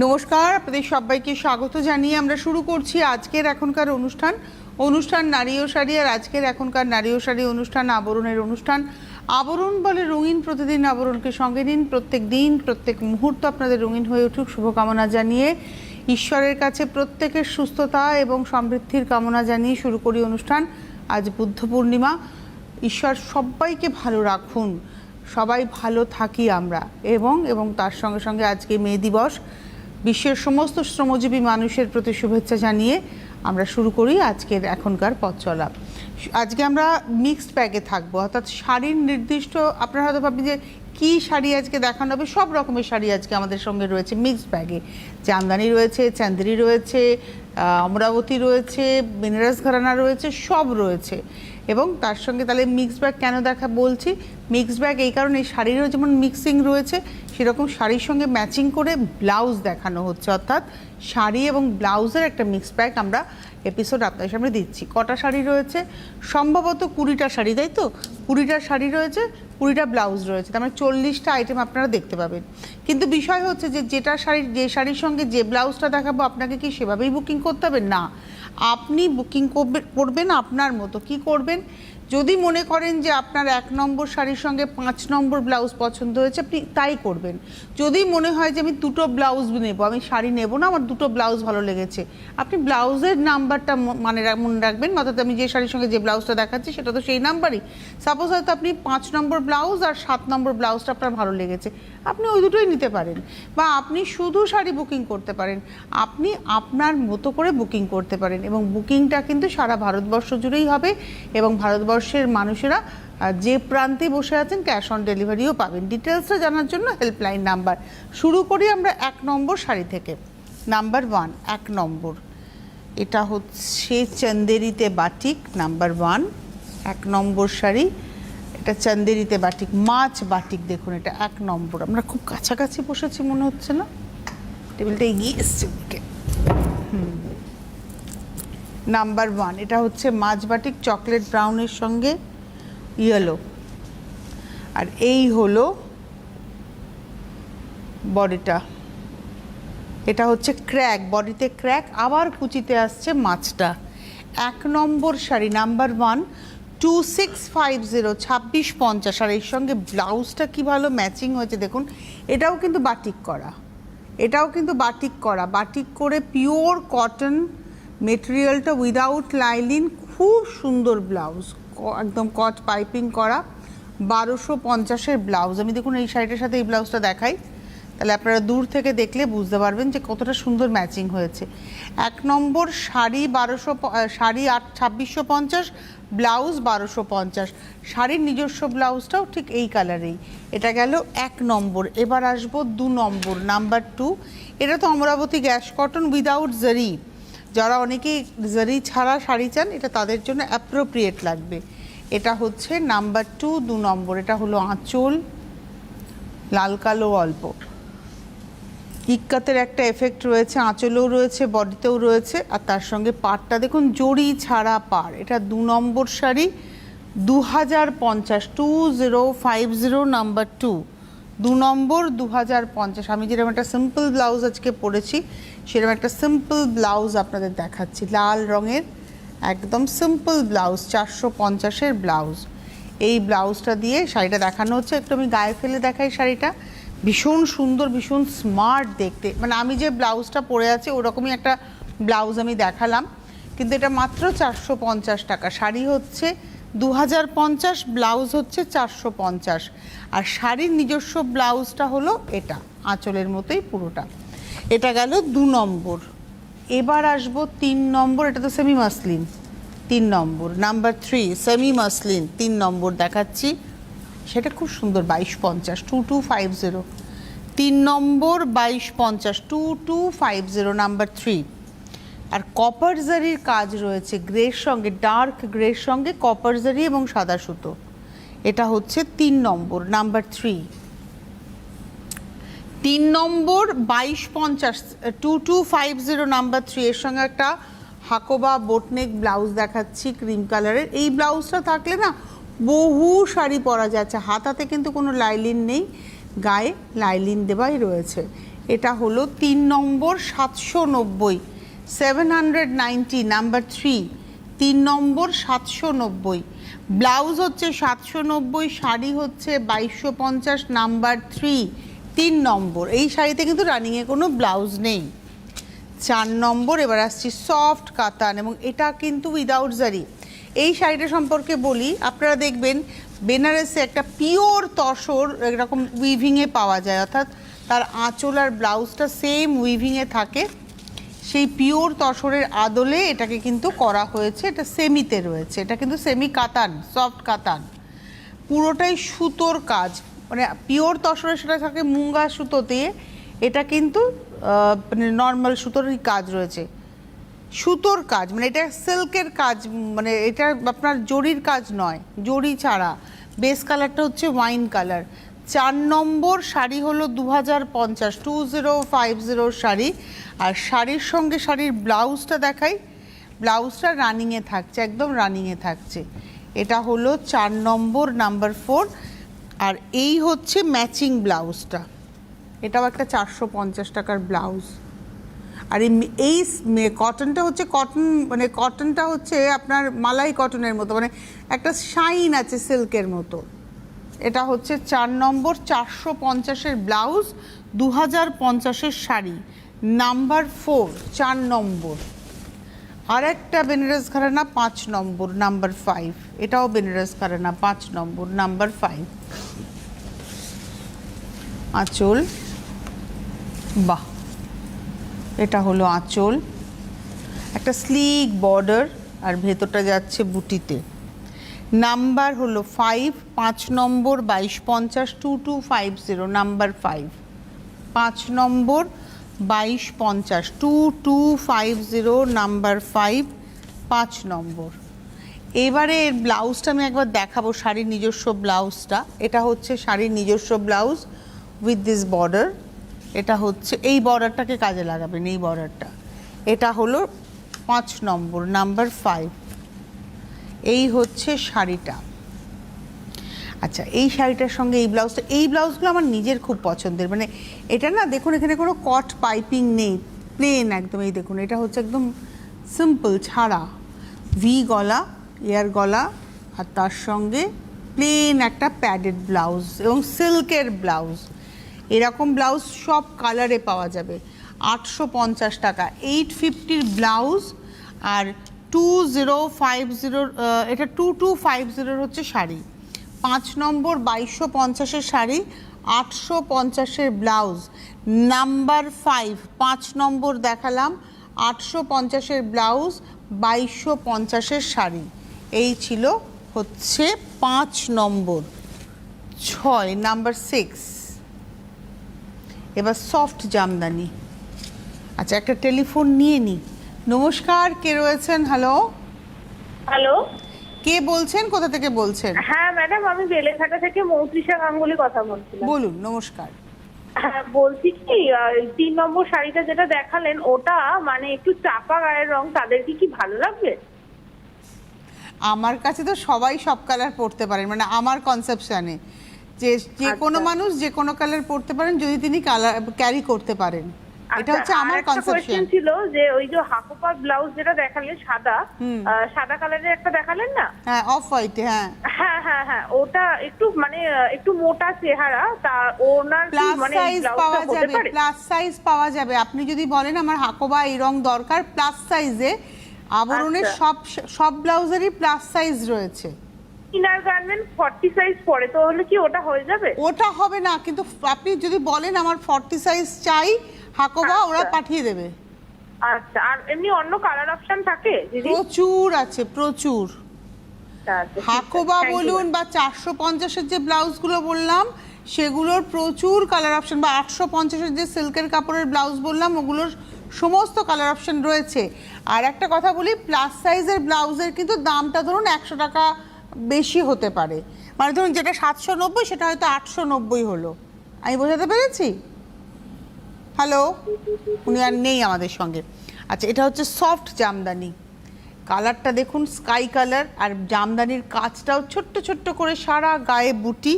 নমস্কার, আপনাদের সবাইকে স্বাগত জানিয়ে আমরা শুরু করছি আজকের এখনকার অনুষ্ঠান নারী ও শাড়ি। আর আজকের এখনকার নারী ও শাড়ি অনুষ্ঠান আবরণের অনুষ্ঠান। আবরণ বলে রঙিন, প্রতিদিন আবরণকে সঙ্গে নিন। প্রত্যেক দিন প্রত্যেক মুহূর্ত আপনাদের রঙিন হয়ে উঠুক শুভকামনা জানিয়ে, ঈশ্বরের কাছে প্রত্যেকের সুস্থতা এবং সমৃদ্ধির কামনা জানিয়ে শুরু করি অনুষ্ঠান। আজ বুদ্ধ পূর্ণিমা। ঈশ্বর সবাইকে ভালো রাখুন, সবাই ভালো থাকি আমরা। এবং তার সঙ্গে সঙ্গে আজকে মে দিবস। বিশ্বের সমস্ত শ্রমজীবী মানুষের প্রতি শুভেচ্ছা জানিয়ে আমরা শুরু করি আজকের এখনকার পথ চলা। আজকে আমরা মিক্সড ব্যাগে থাকবো, অর্থাৎ শাড়ির নির্দিষ্ট, আপনারা হয়তো ভাববেন যে কী শাড়ি আজকে দেখানো হবে। সব রকমের শাড়ি আজকে আমাদের সঙ্গে রয়েছে মিক্সড ব্যাগে। জামদানি রয়েছে, চান্দেরি রয়েছে, অমরাবতী রয়েছে, বেনারস ঘরানা রয়েছে, সব রয়েছে। এবং তার সঙ্গে তাহলে মিক্সড ব্যাগ কেন বলছি মিক্সড ব্যাগ এই কারণে, শাড়িরও যেমন মিক্সিং রয়েছে সেরকম শাড়ির সঙ্গে ম্যাচিং করে ব্লাউজ দেখানো হচ্ছে, অর্থাৎ শাড়ি এবং ব্লাউজের একটা মিক্সড ব্যাগ আমরা এপিসোড আপনাদের সামনে দিচ্ছি। কটা শাড়ি রয়েছে? সম্ভবত 20টা শাড়ি, তাই তো? 20টা শাড়ি রয়েছে, 20টা ব্লাউজ রয়েছে, তার মানে 40টা আইটেম আপনারা দেখতে পাবেন। কিন্তু বিষয় হচ্ছে যে যে শাড়ির সঙ্গে যে ব্লাউজটা দেখাবো আপনাকে কি সেভাবেই বুকিং করতে হবে? না, আপনি বুকিং করবেন আপনার মতো। কি করবেন? যদি মনে করেন যে আপনার 1 নম্বর শাড়ির সঙ্গে 5 নম্বর ব্লাউজ পছন্দ হয়েছে, আপনি তাই করবেন। যদি মনে হয় যে আমি 2টো ব্লাউজ নেব, আমি শাড়ি নেব না, আমার 2টো ব্লাউজ ভালো লেগেছে, আপনি ব্লাউজের নাম্বারটা মনে রাখবেন। অর্থাৎ আমি যে শাড়ির সঙ্গে যে ব্লাউজটা দেখাচ্ছি সেটা তো সেই নাম্বারই। সাপোজ হয়তো আপনি 5 নম্বর ব্লাউজ আর 7 নম্বর ব্লাউজটা আপনার ভালো লেগেছে, আপনি ওই দুটোই নিতে পারেন। বা আপনি শুধু শাড়ি বুকিং করতে পারেন, আপনি আপনার মতো করে বুকিং করতে পারেন। এবং বুকিংটা কিন্তু সারা ভারতবর্ষ জুড়েই হবে, এবং ভারতবর্ষের মানুষেরা যে প্রান্তে বসে আছেন ক্যাশ অন ডেলিভারিও পাবেন। ডিটেলসটা জানার জন্য হেল্পলাইন নাম্বার। শুরু করি আমরা 1 নম্বর শাড়ি থেকে। নাম্বার 1, 1 নম্বর, এটা হচ্ছে চন্দেরিতে বাটিক। নাম্বার 1, 1 নম্বর শাড়ি, এটা চন্দেরিতে বাটিক, মাছ বাটিক। দেখুন এটা 1 নম্বর। আমরা খুব কাছাকাছি বসেছি মনে হচ্ছে না? টেবিলটা এগিয়ে এসছে ওদিকে। নাম্বার 1, এটা হচ্ছে মাছ বাটিক, চকলেট ব্রাউনের সঙ্গে ইয়েলো। আর এই হলো বডিটা, এটা হচ্ছে ক্র্যাক, বডিতে ক্র্যাক, আবার কুচিতে আসছে মাছটা। 1 নম্বর শাড়ি, নাম্বার 1, 2650, 2650। আর এর সঙ্গে ব্লাউজটা কি ভালো ম্যাচিং হয়েছে দেখুন। এটাও কিন্তু বাটিক করা, বাটিক করে পিওর কটন মেটেরিয়ালটা, উইদাউট লাইলিন, খুব সুন্দর ব্লাউজ, একদম কট পাইপিং করা। 1250-এর ব্লাউজ। আমি দেখুন এই শাড়িটার সাথে এই ব্লাউজটা দেখাই, তাহলে আপনারা দূর থেকে দেখলে বুঝতে পারবেন যে কতটা সুন্দর ম্যাচিং হয়েছে। 1 নম্বর শাড়ি 2650, ব্লাউজ 1250। শাড়ির নিজস্ব ব্লাউজটাও ঠিক এই কালারেই। এটা গেল 1 নম্বর। এবার আসবো 2 নম্বর, নাম্বার 2। এটা তো অমরাবতী গ্যাস কটন উইদাউট জারি। যারা অনেকেই জারি ছাড়া শাড়ি চান, এটা তাদের জন্য অ্যাপ্রোপ্রিয়েট লাগবে। এটা হচ্ছে নাম্বার 2 নম্বর। এটা হলো আঁচল, লাল কালো অল্প, ইক্কাতের একটা এফেক্ট রয়েছে, আঁচলেও রয়েছে, বডিতেও রয়েছে। আর তার সঙ্গে পাড়টা দেখুন, জড়ি ছাড়া পাড়। এটা 2 নম্বর শাড়ি, 2050, 2050, নাম্বার 2 নম্বর, 2050। আমি যেরকম একটা সিম্পল ব্লাউজ আজকে পরেছি, সেরকম একটা সিম্পল ব্লাউজ আপনাদের দেখাচ্ছি, লাল রঙের একদম সিম্পল ব্লাউজ, 450-এর ব্লাউজ। এই ব্লাউজটা দিয়ে শাড়িটা দেখানো হচ্ছে। একটু আমি গায়ে ফেলে দেখাই শাড়িটা। ভীষণ সুন্দর, ভীষণ স্মার্ট দেখতে। মানে আমি যে ব্লাউজটা পরে আছি ওরকমই একটা ব্লাউজ আমি দেখালাম, কিন্তু এটা মাত্র 450 টাকা। শাড়ি হচ্ছে 2050, ব্লাউজ হচ্ছে 450। আর শাড়ির নিজস্ব ব্লাউজটা হলো এটা, আঁচলের মতোই পুরোটা। এটা গেল 2 নম্বর। এবার আসবো 3 নম্বর। এটা তো সেমি মাসলিন, 3 নম্বর, নাম্বার 3, সেমি মাসলিন 3 নম্বর দেখাচ্ছি। সেটা খুব সুন্দর, 2250, 2250, 3 নম্বর 2250, 2250, নাম্বার 3। আর কপার জারির কাজ রয়েছে গ্রের সঙ্গে, ডার্ক গ্রের সঙ্গে কপার জারি এবং সাদা সুতো। এটা হচ্ছে 3 নম্বর, নাম্বার 3। 3 নম্বর 2250, 2250, নাম্বার 3। এর সঙ্গে একটা হাকোবা বোটনেক ব্লাউজ দেখাচ্ছি ক্রিম কালারের। এই ব্লাউজটা থাকলে না বহু শাড়ি পরা যাচ্ছে। হাতাতে কিন্তু কোনো লাইলিন নেই, গায়ে লাইলিন দেওয়াই রয়েছে। এটা হলো 3 নম্বর 790, 790, নাম্বার 3, 3 নম্বর 790। ব্লাউজ হচ্ছে 790, শাড়ি হচ্ছে 2250, নাম্বার 3, 3 নম্বর। এই শাড়িতে কিন্তু রানিংয়ে কোনো ব্লাউজ নেই। 4 নম্বর এবার আসছি সফট কাতান, এবং এটা কিন্তু উইদাউট জারি। এই শাড়িটা সম্পর্কে বলি, আপনারা দেখবেন বেনারসে একটা পিওর তসর এরকম উইভিংয়ে পাওয়া যায়, অর্থাৎ তার আঁচল আর ব্লাউজটা সেম উইভিংয়ে থাকে। সেই পিওর তসরের আদলে এটাকে কিন্তু করা হয়েছে, এটা সেমিতে রয়েছে, এটা কিন্তু সেমি কাতান, সফট কাতান, পুরোটাই সুতোর কাজ, মানে পিওর তসরে সেটা থাকে মুঙ্গা সুতো দিয়ে, এটা কিন্তু মানে নর্মাল সুতোরই কাজ রয়েছে, সুতোর কাজ, মানে এটা সিল্কের কাজ, মানে এটা আপনার জরির কাজ নয়, জরি ছাড়া। বেস কালারটা হচ্ছে ওয়াইন কালার। 4 নম্বর শাড়ি হলো 2050, 2050 শাড়ি। আর শাড়ির সঙ্গে শাড়ির ব্লাউজটা দেখাই, ব্লাউজটা রানিংয়ে থাকছে, একদম রানিংয়ে থাকছে। এটা হলো 4 নম্বর, নাম্বার 4। আর এই হচ্ছে ম্যাচিং ব্লাউজটা, এটাও একটা 450 টাকার ব্লাউজ। আর এই কটনটা হচ্ছে কটন, মানে কটনটা হচ্ছে আপনার মালাই কটনের মতো, মানে একটা শাইন আছে সিল্কের মতো। এটা হচ্ছে 4 নম্বর 450-এর ব্লাউজ, 2050-এর শাড়ি, নাম্বার 4, 4 নম্বর। আর একটা বেনারস ঘরানা 5 নম্বর, নাম্বার 5, এটাও বেনারস ঘরানা 5 নম্বর, নাম্বার 5। আঁচল, বাহ, এটা হলো আঁচল, একটা স্লিক বর্ডার, আর ভেতরটা যাচ্ছে বুটিতে। নাম্বার হলো 5, 5 নম্বর 2250, 2250, নাম্বার 5, 5 নম্বর 2250, 2250, নাম্বার 5, 5 নম্বর। এবারে এর ব্লাউজটা আমি একবার দেখাবো, শাড়ির নিজস্ব ব্লাউজটা। এটা হচ্ছে শাড়ির নিজস্ব ব্লাউজ উইথ দিস বর্ডার। এটা হচ্ছে এই বর্ডারটাকে কাজে লাগাবেন, এই বর্ডারটা। এটা হলো 5 নম্বর, নাম্বার 5। এই হচ্ছে শাড়িটা। আচ্ছা, এই শাড়িটার সঙ্গে এই ব্লাউজটা, এই ব্লাউজগুলো আমার নিজের খুব পছন্দের, মানে এটা না দেখুন এখানে কোনো কট পাইপিং নেই, প্লেন একদম। এই দেখুন, এটা হচ্ছে একদম সিম্পল ছাড়া, ভি গলা, এয়ার গলা, আর তার সঙ্গে প্লেন একটা প্যাডেড ব্লাউজ এবং সিল্কের ব্লাউজ। এরকম ব্লাউজ সব কালারে পাওয়া যাবে। 850 টাকা, 850-র ব্লাউজ। আর 2050, এটা 2250 হচ্ছে শাড়ি। 5 নম্বর 2250-এর শাড়ি, 850-এর ব্লাউজ, নাম্বার 5, 5 নম্বর দেখালাম, 850-এর ব্লাউজ, 2250-এর শাড়ি। এই ছিল হচ্ছে 5 নম্বর। 6, নাম্বার 6। এবার সফট জামদানি। আচ্ছা, একটা টেলিফোন নিয়ে নিই। নমস্কার, কে রয়েছেন? হ্যালো, হ্যালো, কে বলছেন, কোথা থেকে বলছেন? হ্যাঁ ম্যাডাম, আমি বেলেঘাটা থেকে মৌত্রিষা গাঙ্গুলি কথা বলছিলাম। বলুন। নমস্কার। হ্যাঁ, বলছি কি 3 নম্বর শাড়িটা যেটা দেখালেন, ওটা মানে একটু চাপা গায়ের রং, তাদের কি ভালো লাগবে? আমার কাছে তো সবাই সব কালার পরতে পারেন, মানে আমার কনসেপশনে যে কোনো মানুষ যে কোনো কালার পরতে পারেন, যদি তিনি কালার ক্যারি করতে পারেন। এটা হচ্ছে আমার কনসেপশন। ছিল যে ওই যে হাকুপা ব্লাউজ যেটা দেখালেন সাদা, সাদা কালারের একটা দেখালেন না? হ্যাঁ, অফ হোয়াইট। হ্যাঁ হ্যাঁ হ্যাঁ হ্যাঁ, ওটা একটু মানে একটু মোটা চেহারা, তা ওনার কি প্লাস মানে সাইজ পাওয়া যাবে, প্লাস সাইজ পাওয়া যাবে। আপনি যদি বলেন আমার হাকোবা এই রং দরকার, প্লাস সাইজে আবরণের সব ব্লাউজেরই প্লাস সাইজ রয়েছে। ইনার গার্মেন্ট 40 সাইজ পড়ে, তো হলে কি ওটা হয়ে যাবে? ওটা হবে না, কিন্তু আপনি যদি বলেন আমার 40 সাইজ চাই হাকোবা, ওরা পাঠিয়ে দেবে। আচ্ছা, আর এমনি অন্য কালার অপশন থাকে দিদি? প্রচুর আছে, প্রচুর। হাকোবা বলুন বা 450-এর যে ব্লাউজগুলো বললাম সেগুলোর প্রচুর কালার অপশন, বা 850-এর যে সিল্কের কাপড়ের ব্লাউজ বললাম ওগুলোর সমস্ত কালার অপশন রয়েছে। আর একটা কথা বলি, প্লাস সাইজের ব্লাউজের কিন্তু দামটা ধরুন 100 টাকা বেশি হতে পারে, মানে ধরুন যেটা 790 সেটা হয়তো 890 হলো। আমি বোঝাতে পেরেছি? হ্যালো, উনি আর নেই আমাদের সঙ্গে। আচ্ছা, এটা হচ্ছে সফট জামদানি। কালারটা দেখুন স্কাই কালার, আর জামদানির কাজটাও ছোট্ট ছোট্ট করে সারা গায়ে বুটি।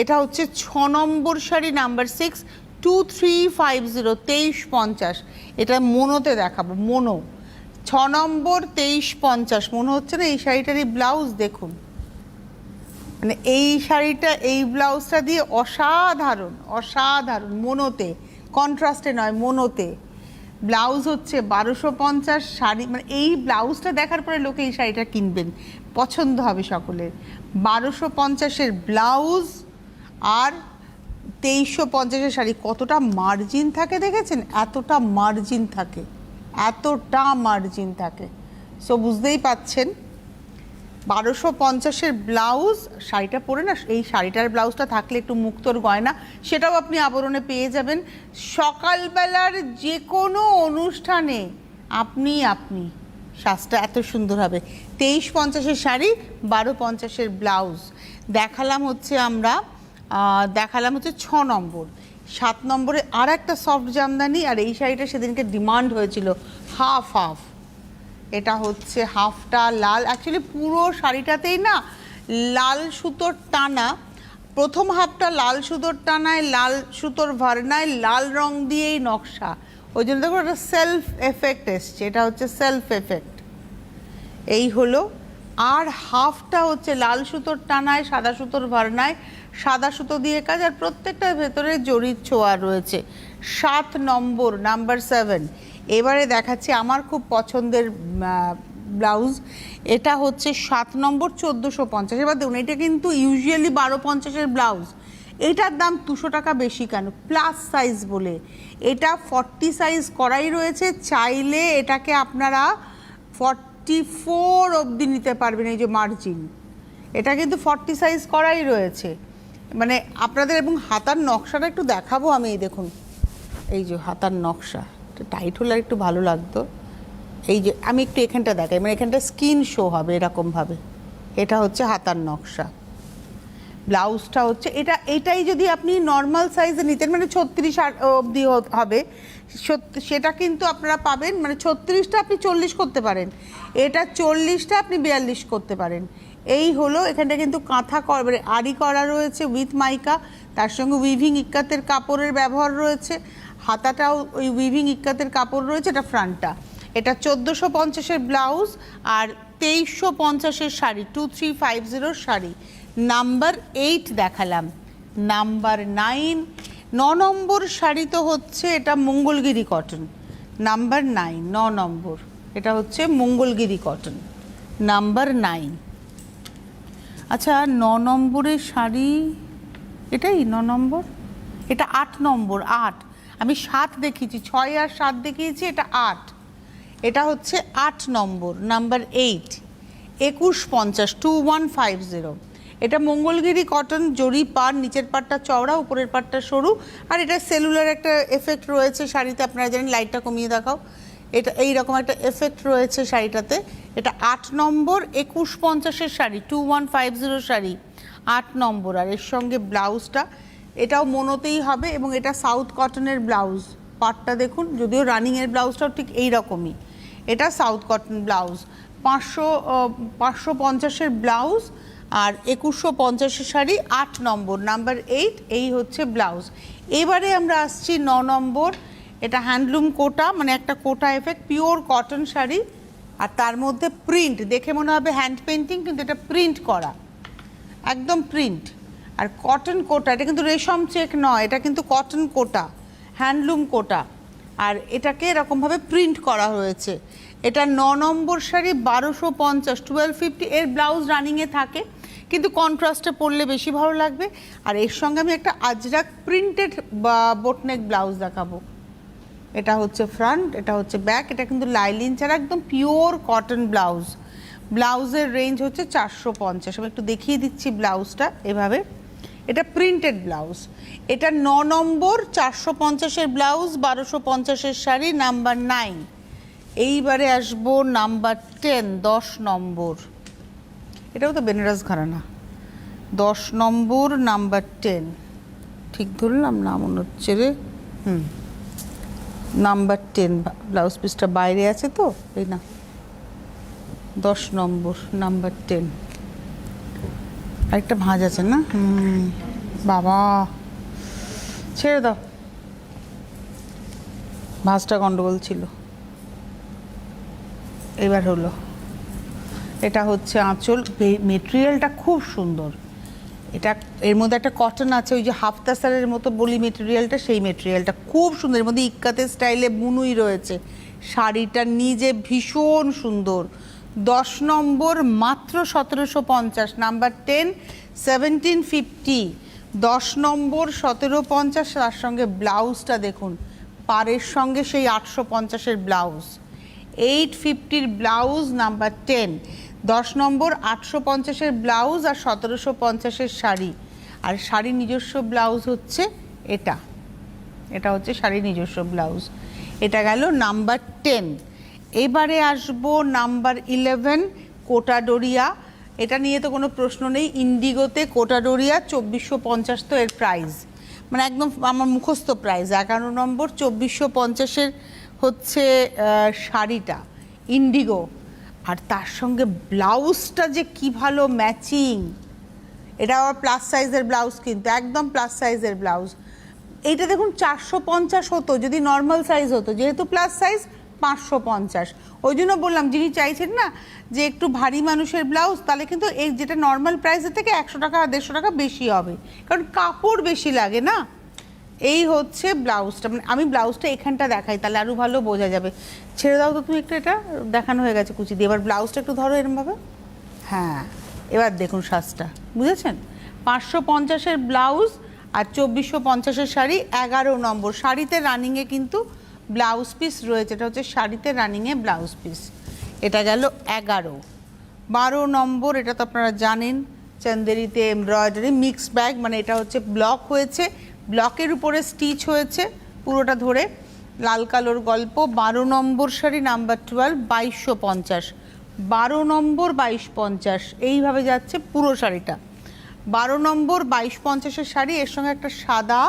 এটা হচ্ছে 6 নম্বর শাড়ি, নাম্বার 6, 2350 2350, এটা মোনোতে দেখাবো, মোনো 6 নম্বর 2350। মনে হচ্ছে না এই শাড়িটার এই ব্লাউজ দেখুন, মানে এই শাড়িটা এই ব্লাউজটা দিয়ে অসাধারণ অসাধারণ, মোনোতে, কন্ট্রাস্টে নয়, মোনোতে। ব্লাউজ হচ্ছে 1250, শাড়ি মানে এই ব্লাউজটা দেখার পরে লোকে এই শাড়িটা কিনবেন, পছন্দ হবে সকলের। 1250-এর ব্লাউজ আর 2350-এর শাড়ি, কতটা মার্জিন থাকে দেখেছেন? এতটা মার্জিন থাকে, এতটা মার্জিন থাকে। সো বুঝতেই পাচ্ছেন 1250-এর ব্লাউজ, শাড়িটা পরে না, এই শাড়িটার ব্লাউজটা থাকলে একটু মুক্তোর গয়না, সেটাও আপনি আবরণে পেয়ে যাবেন। সকালবেলার যে কোনো অনুষ্ঠানে আপনি সাজটা এত সুন্দর হবে। 2350-এর শাড়ি, 1250-এর ব্লাউজ। দেখালাম হচ্ছে 6 নম্বর। 7 নম্বরে আর একটা সফট জামদানি, আর এই শাড়িটা সেদিনকে ডিমান্ড হয়েছিল, হাফ হাফ। এটা হচ্ছে হাফটা লাল, অ্যাকচুয়ালি পুরো শাড়িটাতেই না লাল সুতোর টানা, প্রথম হাফটা লাল সুতোর টানায়, লাল সুতোর ভার্নায়, লাল রং দিয়েই নকশা, ওই জন্য দেখো একটা সেলফ এফেক্ট এসছে, এটা হচ্ছে সেলফ এফেক্ট। এই হলো। আর হাফটা হচ্ছে লাল সুতোর টানায়, সাদা সুতোর ভার্নায়, সাদা সুতো দিয়ে কাজ, আর প্রত্যেকটার ভেতরে জরির ছোঁয়া রয়েছে। 7 নম্বর, নাম্বার 7। এবারে দেখাচ্ছি আমার খুব পছন্দের ব্লাউজ, এটা হচ্ছে 7 নম্বর 1450। এবার দেখুন, এটা কিন্তু ইউজুয়ালি 1250-এর ব্লাউজ, এটার দাম 200 টাকা বেশি কেন? প্লাস সাইজ বলে। এটা 40 সাইজ করাই রয়েছে, চাইলে এটাকে আপনারা 44 অবধি নিতে পারবেন, এই যে মার্জিন, এটা কিন্তু 40 সাইজ করাই রয়েছে। মানে আপনাদের, এবং হাতার নকশাটা একটু দেখাবো আমি, এই দেখুন, এই যে হাতার নকশা, টাইট হলে একটু ভালো লাগতো। এই যে আমি একটু এখানটা দেখাই, মানে এখানটা স্কিন শো হবে এরকমভাবে, এটা হচ্ছে হাতার নকশা। ব্লাউজটা হচ্ছে এটাই যদি আপনি নর্মাল সাইজে নিতেন, মানে 36 অবধি হবে, সেটা কিন্তু আপনারা পাবেন, মানে 36টা আপনি 40 করতে পারেন, এটা 40টা আপনি 42 করতে পারেন। এই হলো। এখানটা কিন্তু কাঁথা মানে আড়ি করা রয়েছে উইথ মাইকা, তার সঙ্গে উইভিং ইক্কাতের কাপড়ের ব্যবহার রয়েছে, হাতাটাও ওই উইভিং ইক্কাতের কাপড় রয়েছে, এটা ফ্রন্টটা। এটা 1450-এর ব্লাউজ আর 2350-এর শাড়ি, 2350 শাড়ি। নাম্বার 8 দেখালাম। নাম্বার 9, 9 নম্বর শাড়ি তো হচ্ছে এটা মঙ্গলগিরি কটন। নাম্বার 9, 9 নম্বর, এটা হচ্ছে মঙ্গলগিরি কটন, নাম্বার 9। আচ্ছা, 9 নম্বরের শাড়ি এটাই 9 নম্বর, এটা 8 নম্বর, 8। আমি 7 দেখিয়েছি, 6 আর 7 দেখিয়েছি, এটা 8। এটা হচ্ছে 8 নম্বর, নাম্বার 8, 2150, 2150। এটা মঙ্গলগিরি কটন, জরি পাড়, নিচের পাড়টা চওড়া, উপরের পাড়টা সরু, আর এটা সেলুলার একটা এফেক্ট রয়েছে শাড়িতে, আপনারা জানেন। লাইটটা কমিয়ে দেখাও, এটা এইরকম একটা এফেক্ট রয়েছে শাড়িটাতে। এটা 8 নম্বর, 2150-এর শাড়ি, 2150 শাড়ি, 8 নম্বর। আর এর সঙ্গে ব্লাউজটা, এটাও মোনোতেই হবে, এবং এটা সাউথ কটনের ব্লাউজ। পাটটা দেখুন, যদিও রানিংয়ের ব্লাউজটাও ঠিক এই রকমই। এটা সাউথ কটন ব্লাউজ, 550-এর ব্লাউজ আর 2150-এর শাড়ি, 8 নম্বর, নাম্বার 8। এই হচ্ছে ব্লাউজ। এবারে আমরা আসছি 9 নম্বর। এটা হ্যান্ডলুম কোটা, মানে একটা কোটা এফেক্ট, পিওর কটন শাড়ি, আর তার মধ্যে প্রিন্ট, দেখে মনে হবে হ্যান্ড পেন্টিং, কিন্তু এটা প্রিন্ট করা, একদম প্রিন্ট। আর কটন কোটা, এটা কিন্তু রেশম চেক নয়, এটা কিন্তু কটন কোটা, হ্যান্ডলুম কোটা, আর এটাকে এরকমভাবে প্রিন্ট করা হয়েছে। এটা 9 নম্বর শাড়ি, 1250, 1250। এর ব্লাউজ রানিংয়ে থাকে, কিন্তু কন্ট্রাস্টে পরলে বেশি ভালো লাগবে। আর এর সঙ্গে আমি একটা আজরাক প্রিন্টেড বোটনেক ব্লাউজ দেখাবো। এটা হচ্ছে ফ্রন্ট, এটা হচ্ছে ব্যাক, এটা কিন্তু লাইলিন ছাড়া একদম পিওর কটন ব্লাউজ। ব্লাউজের রেঞ্জ হচ্ছে 450। আমি একটু দেখিয়ে দিচ্ছি ব্লাউজটা এভাবে, এটা প্রিন্টেড ব্লাউজ। এটা 9 নম্বর, 450-এর ব্লাউজ, 1250-এর শাড়ি, নাম্বার 9। এইবারে আসবো নাম্বার 10, 10 নম্বর। এটাও তো বেনারস ঘরানা, 10 নম্বর, নাম্বার 10। ঠিক ধরলাম না মনে হচ্ছে রে, নাম্বার 10। ব্লাউজ পিসটা বাইরে আছে তো, এই না, 10 নম্বর, নাম্বার 10। আরেকটা ভাঁজ আছে না, বাবা ছেড়ে দাও, ভাঁজটা গন্ডগোল ছিল, এবার হলো। এটা হচ্ছে আঁচল, মেটেরিয়ালটা খুব সুন্দর। এটা এর মধ্যে একটা কটন আছে, ওই যে হাফ তাসারের মতো বলি মেটেরিয়ালটা, সেই মেটেরিয়ালটা খুব সুন্দর। এর মধ্যে ইক্কাতে স্টাইলে বুনুই রয়েছে। শাড়িটা নিজে ভীষণ সুন্দর। 10 নম্বর মাত্র 1750, নাম্বার 10 1750, 10 নম্বর 1750। তার সঙ্গে ব্লাউজটা দেখুন, পাড়ের সঙ্গে সেই 850-এর ব্লাউজ, 850-র ব্লাউজ, নাম্বার 10, 10 নম্বর 850-এর ব্লাউজ আর 1750-এর শাড়ি। আর শাড়ির নিজস্ব ব্লাউজ হচ্ছে এটা, এটা হচ্ছে শাড়ির নিজস্ব ব্লাউজ। এটা গেল নাম্বার 10। এবারে আসবো নাম্বার 11, কোটাডোরিয়া। এটা নিয়ে তো কোনো প্রশ্ন নেই, ইন্ডিগোতে কোটাডোরিয়া 2450 তো এর প্রাইস, মানে একদম আমার মুখস্থ প্রাইস। 11 নম্বর 2450-এর হচ্ছে শাড়িটা ইন্ডিগো, আর তার সঙ্গে ব্লাউজটা যে কি ভালো ম্যাচিং। এটা আবার প্লাস সাইজের ব্লাউজ, কিন্তু একদম প্লাস সাইজের ব্লাউজ। এইটা দেখুন 450 হতো যদি নর্মাল সাইজ হতো, যেহেতু প্লাস সাইজ 550। ওই জন্য বললাম, যিনি চাইছেন না যে একটু ভারী মানুষের ব্লাউজ, তাহলে কিন্তু এই যেটা নর্মাল প্রাইসের থেকে 100 টাকা 150 টাকা বেশি হবে, কারণ কাপড় বেশি লাগে না। এই হচ্ছে ব্লাউজটা, মানে আমি ব্লাউজটা এখানটা দেখাই তাহলে আরও ভালো বোঝা যাবে। ছেড়ে দাও তো তুমি একটু, এটা দেখানো হয়ে গেছে কুচি দিয়ে। এবার ব্লাউজটা একটু ধরো এরমভাবে, হ্যাঁ এবার দেখুন সাজটা, বুঝেছেন? 550-এর ব্লাউজ আর 2450-এর শাড়ি। 11 নম্বর শাড়িতে রানিংয়ে কিন্তু ব্লাউজ পিস রয়েছে, এটা হচ্ছে শাড়িতে রানিংয়ে ব্লাউজ পিস। এটা গেল 11। 12 নম্বর, এটা তো আপনারা জানেন, চান্দেরিতে এমব্রয়ডারি মিক্স ব্যাগ, মানে এটা হচ্ছে ব্লক হয়েছে, ব্লকের উপরে স্টিচ হয়েছে পুরোটা ধরে, লাল কালোর গল্প। 12 নম্বর শাড়ি, নাম্বার 12, 2250, 12 নম্বর 2250, এইভাবে যাচ্ছে পুরো শাড়িটা। 12 নম্বর 2250-এর শাড়ি, এর সঙ্গে একটা সাদা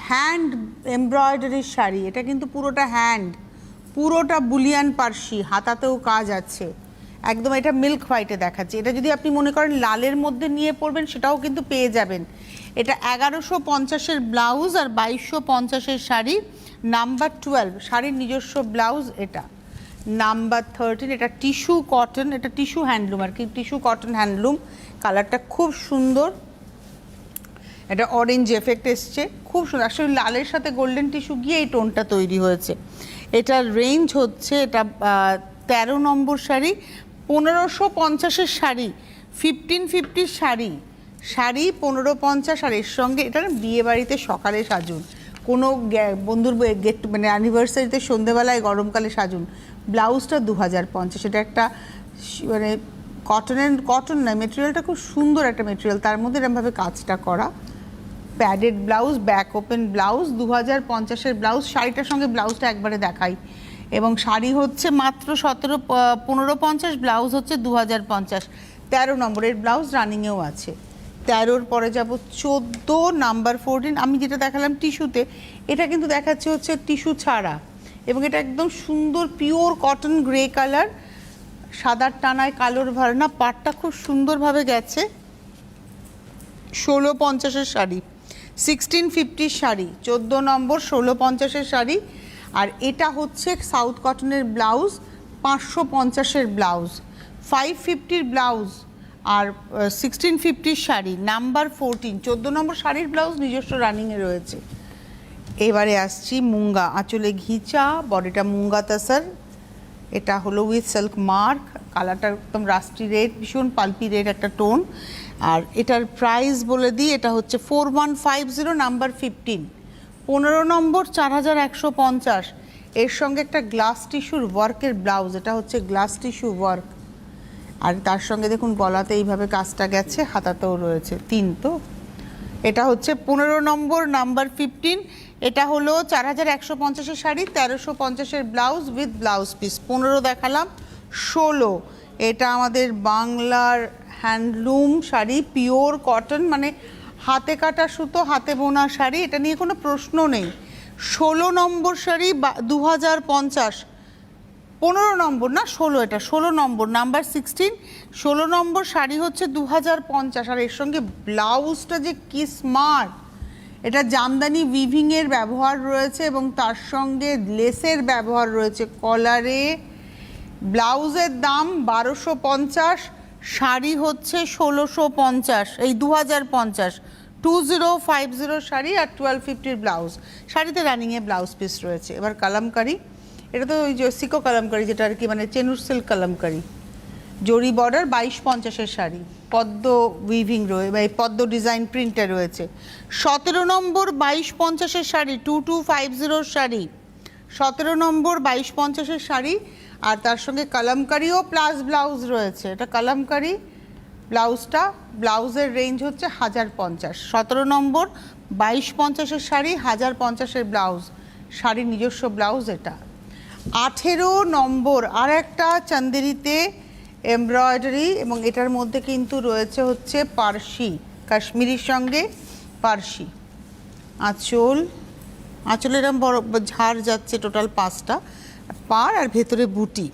হ্যান্ড এমব্রয়ডারির শাড়ি। এটা কিন্তু পুরোটা হ্যান্ড, পুরোটা বুলিয়ান পার্সি, হাতাতেও কাজ আছে একদম। এটা মিল্ক হোয়াইটে দেখাচ্ছে। এটা যদি আপনি মনে করেন লালের মধ্যে নিয়ে পড়বেন, সেটাও কিন্তু পেয়ে যাবেন। এটা 1150-এর ব্লাউজ আর 2250-এর শাড়ি, নাম্বার 12, শাড়ির নিজস্ব ব্লাউজ। এটা নাম্বার 13, এটা টিস্যু কটন, এটা টিস্যু হ্যান্ডলুম আর কি, টিস্যু কটন হ্যান্ডলুম। কালারটা খুব সুন্দর, এটা অরেঞ্জ এফেক্ট এসছে, খুব সুন্দর। আসলে লালের সাথে গোল্ডেন টিস্যু গিয়ে এই টোনটা তৈরি হয়েছে। এটার রেঞ্জ হচ্ছে, এটা 13 নম্বর শাড়ি, 1550-এর শাড়ি, 1550 শাড়ি, শাড়ি 1550। আর এর সঙ্গে এটা বিয়ে বাড়িতে সকালে সাজুন, কোনো বন্ধুর গেট মানে অ্যানিভার্সারিতে সন্ধেবেলায় গরমকালে সাজুন। ব্লাউজটা 2050। এটা একটা মানে কটন নয়, মেটেরিয়ালটা খুব সুন্দর একটা মেটেরিয়াল, তার মধ্যে এরকমভাবে কাজটা করা, padded blouse, back open blouse, 2050-এর ব্লাউজ। শাড়িটার সঙ্গে ব্লাউজটা একবারে দেখাই, এবং শাড়ি হচ্ছে মাত্র 1550, ব্লাউজ হচ্ছে 2050। 13 নম্বরের ব্লাউজ রানিংয়েও আছে। 13-র পরে যাব 14, নাম্বার 14। আমি যেটা দেখালাম টিস্যুতে, এটা কিন্তু দেখাচ্ছে হচ্ছে টিস্যু ছাড়া, এবং এটা একদম সুন্দর পিওর কটন গ্রে কালার, সাদার টানায় কালোর ভারনা, পাটটা খুব সুন্দরভাবে গেছে। 1650-এর শাড়ি, 1650 শাড়ি, 14 নম্বর 1650-এর শাড়ি। আর এটা হচ্ছে সাউথ কটনের ব্লাউজ, 550-এর ব্লাউজ, 550-র ব্লাউজ আর 1650 শাড়ি, নাম্বার 14, 14 নম্বর শাড়ির ব্লাউজ নিজস্ব রানিংয়ে রয়েছে। এবারে আসছি মুঙ্গা, আঁচলে ঘিচা, বডিটা মুঙ্গা তাসার। এটা হলো উইথ সিল্ক মার্ক, কালারটা একদম রাস্টি রেড, ভীষণ পালপি রেড একটা টোন। আর এটার প্রাইস বলে দিই, এটা হচ্ছে 4150, নাম্বার 15, 15 নম্বর 4150। এর সঙ্গে একটা গ্লাস টিস্যুর ওয়ার্কের ব্লাউজ, এটা হচ্ছে গ্লাস টিস্যু ওয়ার্ক। আর তার সঙ্গে দেখুন গলাতে এইভাবে কাজটা গেছে, হাতাতেও রয়েছে 3 তো। এটা হচ্ছে 15 নম্বর, নাম্বার 15। এটা হলো 4150-এর শাড়ি, 1350-এর ব্লাউজ উইথ ব্লাউজ পিস। 15 দেখালাম। 16, এটা আমাদের বাংলার হ্যান্ডলুম শাড়ি, পিওর কটন, মানে হাতে কাটা সুতো, হাতে বোনা শাড়ি, এটা নিয়ে কোনো প্রশ্ন নেই। 16 নম্বর শাড়ি 2050, 15 নম্বর না 16, এটা 16 নম্বর, নাম্বার 16, 16 নম্বর শাড়ি হচ্ছে 2050। আর এর সঙ্গে ব্লাউজটা যে কি স্মার্ট, এটা জামদানি উইভিংয়ের ব্যবহার রয়েছে এবং তার সঙ্গে লেসের ব্যবহার রয়েছে কলারে। ব্লাউজের দাম 1250, শাড়ি হচ্ছে 1650, এই 2050, 2050 শাড়ি আর 1250 ব্লাউজ। শাড়িতে রানিংয়ে ব্লাউজ পিস রয়েছে। এবার কালামকারি, এটা তো ওই যে সিকো কালামকারি, যেটা আর কি মানে চেনুর সিল্ক কালামকারি, জরি বর্ডার, 2250-এর শাড়ি, পদ্ম উইভিং রয়েছে বা এই পদ্ম ডিজাইন প্রিন্টে রয়েছে। 17 নম্বর 2250-এর শাড়ি, 2250 শাড়ি, 17 নম্বর 2250-এর শাড়ি। আর তার সঙ্গে কালামকারিও প্লাস ব্লাউজ রয়েছে। এটা কালামকারি, ব্লাউজটা, ব্লাউজের রেঞ্জ হচ্ছে 1050। 17 নম্বর 2250-এর শাড়ি, 1050-এর ব্লাউজ, শাড়ির নিজস্ব ব্লাউজ এটা। 18 নম্বর আর একটা চান্দেরিতে এমব্রয়ডারি, এবং এটার মধ্যে কিন্তু রয়েছে হচ্ছে পার্সি, কাশ্মীরির সঙ্গে পার্সি। আঁচল এরম বড় ঝাড় যাচ্ছে, টোটাল 5টা পার আর ভেতরে বুটি।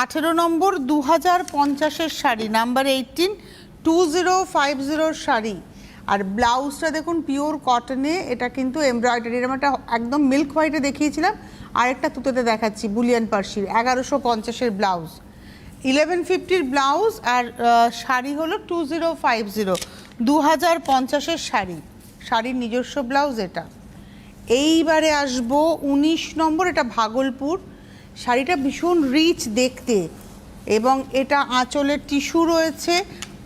18 নম্বর 2050-এর শাড়ি, নাম্বার 18, 2050 শাড়ি। আর ব্লাউজটা দেখুন পিওর কটনে, এটা কিন্তু এমব্রয়ডারি, এরকম একটা একদম মিল্ক হোয়াইটে দেখিয়েছিলাম, আরেকটা তুতেতে দেখাচ্ছি বুলিয়ান পার্সির। 1150-এর ব্লাউজ, 1150-র ব্লাউজ, আর শাড়ি হলো 2050, 2050-এর শাড়ি, শাড়ির নিজস্ব ব্লাউজ এটা। এইবারে আসবো 19 নম্বর, এটা ভাগলপুর। শাড়িটা ভীষণ রিচ দেখতে, এবং এটা আঁচলের টিস্যু রয়েছে,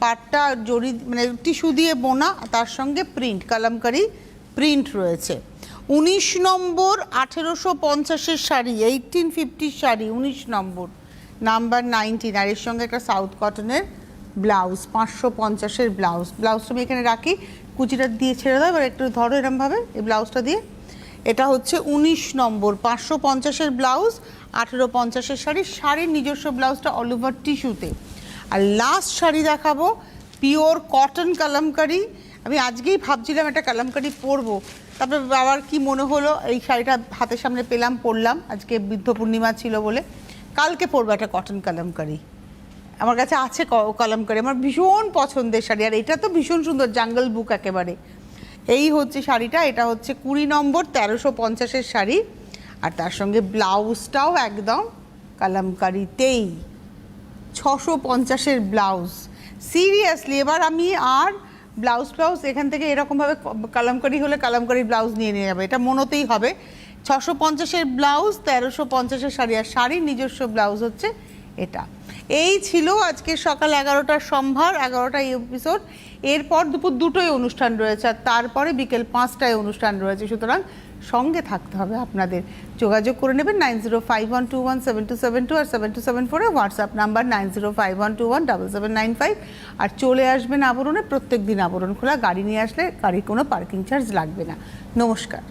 পাটটা জরি মানে টিস্যু দিয়ে বোনা, তার সঙ্গে প্রিন্ট, কালামকারি প্রিন্ট রয়েছে। 19 নম্বর 1850-এর শাড়ি, 1850 শাড়ি, 19 নম্বর, নাম্বার 19। আর এর সঙ্গে একটা সাউথ কটনের ব্লাউজ, 550-এর ব্লাউজ। ব্লাউজটা আমি এখানে রাখি, কুচিটা দিয়ে ছেড়ে দাও, এবার একটু ধরো এরমভাবে এই ব্লাউজটা দিয়ে। এটা হচ্ছে 19 নম্বর 550-এর ব্লাউজ, 1850-এর শাড়ি, শাড়ির নিজস্ব ব্লাউজটা অল ওভার টিস্যুতে। আর লাস্ট শাড়ি দেখাবো পিওর কটন কালামকারি। আমি আজকেই ভাবছিলাম একটা কালামকারি পরবো, তারপরে বাবার কি মনে হলো এই শাড়িটা হাতের সামনে পেলাম, পরলাম, আজকে বৃদ্ধ পূর্ণিমা ছিল বলে। কালকে পরবো একটা কটন কালামকারি, আমার কাছে আছে কালামকারি, আমার ভীষণ পছন্দের শাড়ি। আর এটা তো ভীষণ সুন্দর, জাঙ্গল বুক একেবারে। এই হচ্ছে শাড়িটা, এটা হচ্ছে 20 নম্বর 1350-এর শাড়ি, আর তার সঙ্গে ব্লাউজটাও একদম কালামকারিতেই, 650-এর ব্লাউজ। সিরিয়াসলি এবার আমি আর ব্লাউজ এখান থেকে এরকমভাবে কালামকারি হলে কালামকারি ব্লাউজ নিয়ে যাবে, এটা মনোতেই হবে। 650-এর ব্লাউজ, 1350-এর শাড়ি, আর শাড়ির নিজস্ব ব্লাউজ হচ্ছে এটা। এই ছিল আজকে সকাল 11টার সম্ভার, 11টা এপিসোড। এরপর দুপুর 2টোয় অনুষ্ঠান রয়েছে, আর তারপরে বিকেল 5টায় অনুষ্ঠান রয়েছে। সুতরাং সঙ্গে থাকতে হবে আপনাদের। যোগাযোগ করে নেবেন 9051217272 আর 7274-এ হোয়াটসঅ্যাপ নাম্বার 9051217795। আর চলে আসবেন আবরণে, প্রত্যেক দিন আবরণ খোলা, গাড়ি নিয়ে আসলে গাড়ির কোনো পার্কিং চার্জ লাগবে না। নমস্কার।